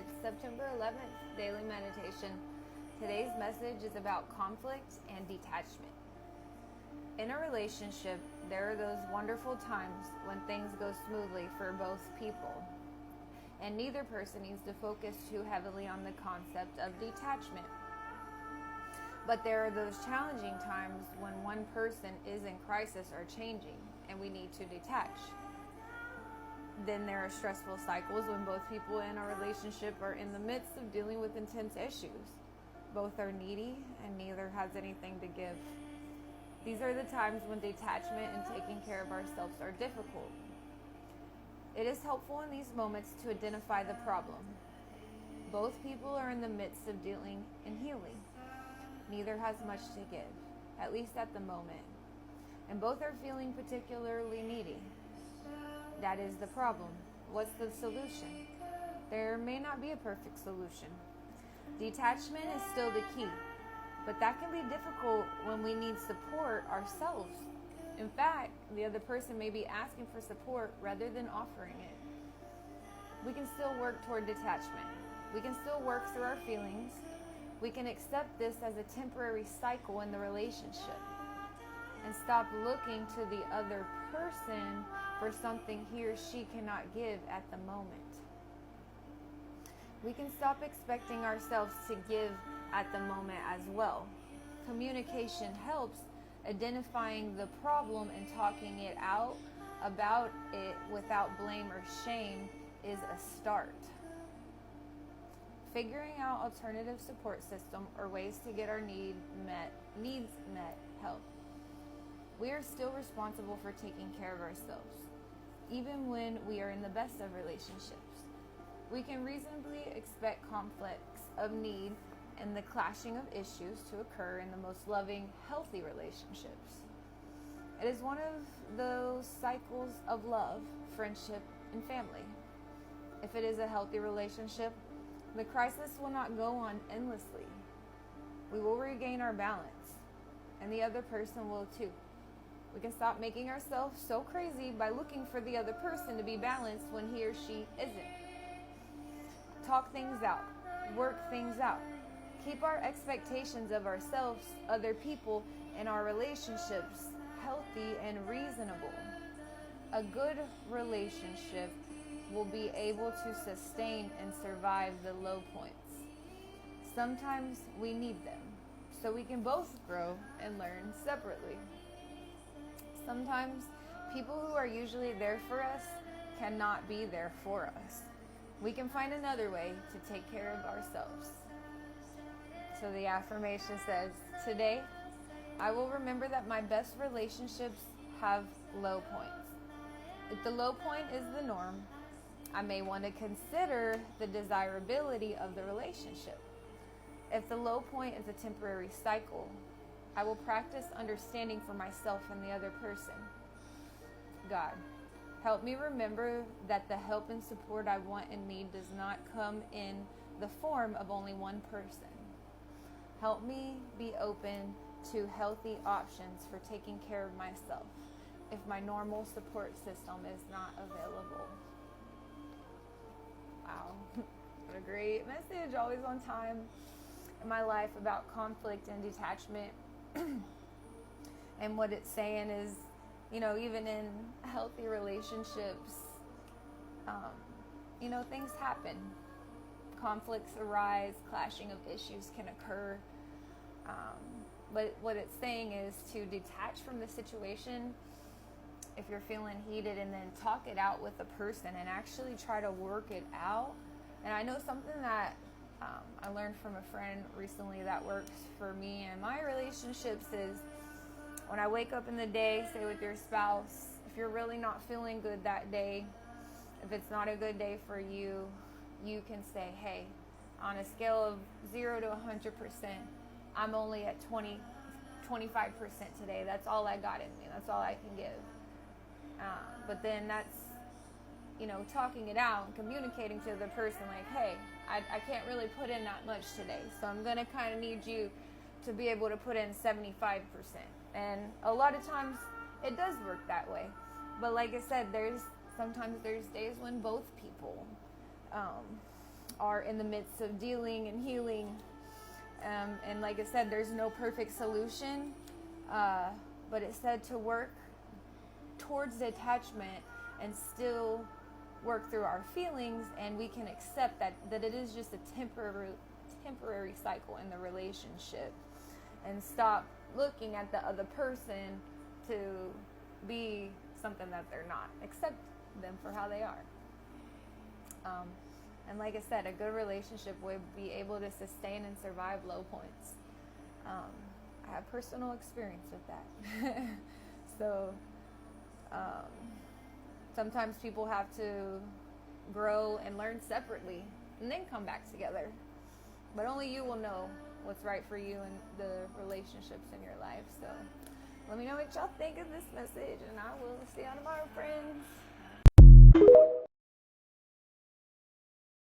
It's September 11th, Daily Meditation. Today's message is about conflict and detachment. In a relationship, there are those wonderful times when things go smoothly for both people, and neither person needs to focus too heavily on the concept of detachment. But there are those challenging times when one person is in crisis or changing, and we need to detach. Then there are stressful cycles when both people in a relationship are in the midst of dealing with intense issues. Both are needy and neither has anything to give. These are the times when detachment and taking care of ourselves are difficult. It is helpful in these moments to identify the problem. Both people are in the midst of dealing and healing. Neither has much to give, at least at the moment. And both are feeling particularly needy. That is the problem. What's the solution? There may not be a perfect solution. Detachment is still the key, but that can be difficult when we need support ourselves. In fact, the other person may be asking for support rather than offering it. We can still work toward detachment. We can still work through our feelings. We can accept this as a temporary cycle in the relationship and stop looking to the other person for something he or she cannot give at the moment. We can stop expecting ourselves to give at the moment as well. Communication helps. Identifying the problem and talking it out about it without blame or shame is a start. Figuring out alternative support system or ways to get our needs met help. We are still responsible for taking care of ourselves, even when we are in the best of relationships. We can reasonably expect conflicts of need and the clashing of issues to occur in the most loving, healthy relationships. It is one of those cycles of love, friendship, and family. If it is a healthy relationship, the crisis will not go on endlessly. We will regain our balance, and the other person will too. We can stop making ourselves so crazy by looking for the other person to be balanced when he or she isn't. Talk things out. Work things out. Keep our expectations of ourselves, other people, and our relationships healthy and reasonable. A good relationship will be able to sustain and survive the low points. Sometimes we need them, so we can both grow and learn separately. Sometimes people who are usually there for us cannot be there for us. We can find another way to take care of ourselves. So the affirmation says, today, I will remember that my best relationships have low points. If the low point is the norm, I may want to consider the desirability of the relationship. If the low point is a temporary cycle, I will practice understanding for myself and the other person. God, help me remember that the help and support I want and need does not come in the form of only one person. Help me be open to healthy options for taking care of myself if my normal support system is not available. Wow, what a great message, always on time in my life about conflict and detachment. And what it's saying is, even in healthy relationships, things happen. Conflicts arise, clashing of issues can occur. But what it's saying is to detach from the situation if you're feeling heated, and then talk it out with the person and actually try to work it out. And I know something that I learned from a friend recently that works for me and my relationships is when I wake up in the day, say with your spouse, if you're really not feeling good that day, if it's not a good day for you, you can say, hey, on a scale of 0 to 100%, I'm only at 25% today. That's all I got in me. That's all I can give. But then that's, talking it out and communicating to the person like, hey, I can't really put in that much today. So I'm going to kind of need you to be able to put in 75%. And a lot of times it does work that way. But like I said, sometimes there's days when both people are in the midst of dealing and healing. And like I said, there's no perfect solution, but it said to work towards detachment and still work through our feelings, and we can accept that it is just a temporary cycle in the relationship, and stop looking at the other person to be something that they're not. Accept them for how they are. And like I said, a good relationship would be able to sustain and survive low points. I have personal experience with that. So sometimes people have to grow and learn separately and then come back together. But only you will know what's right for you and the relationships in your life. So let me know what y'all think of this message, and I will see y'all tomorrow, friends.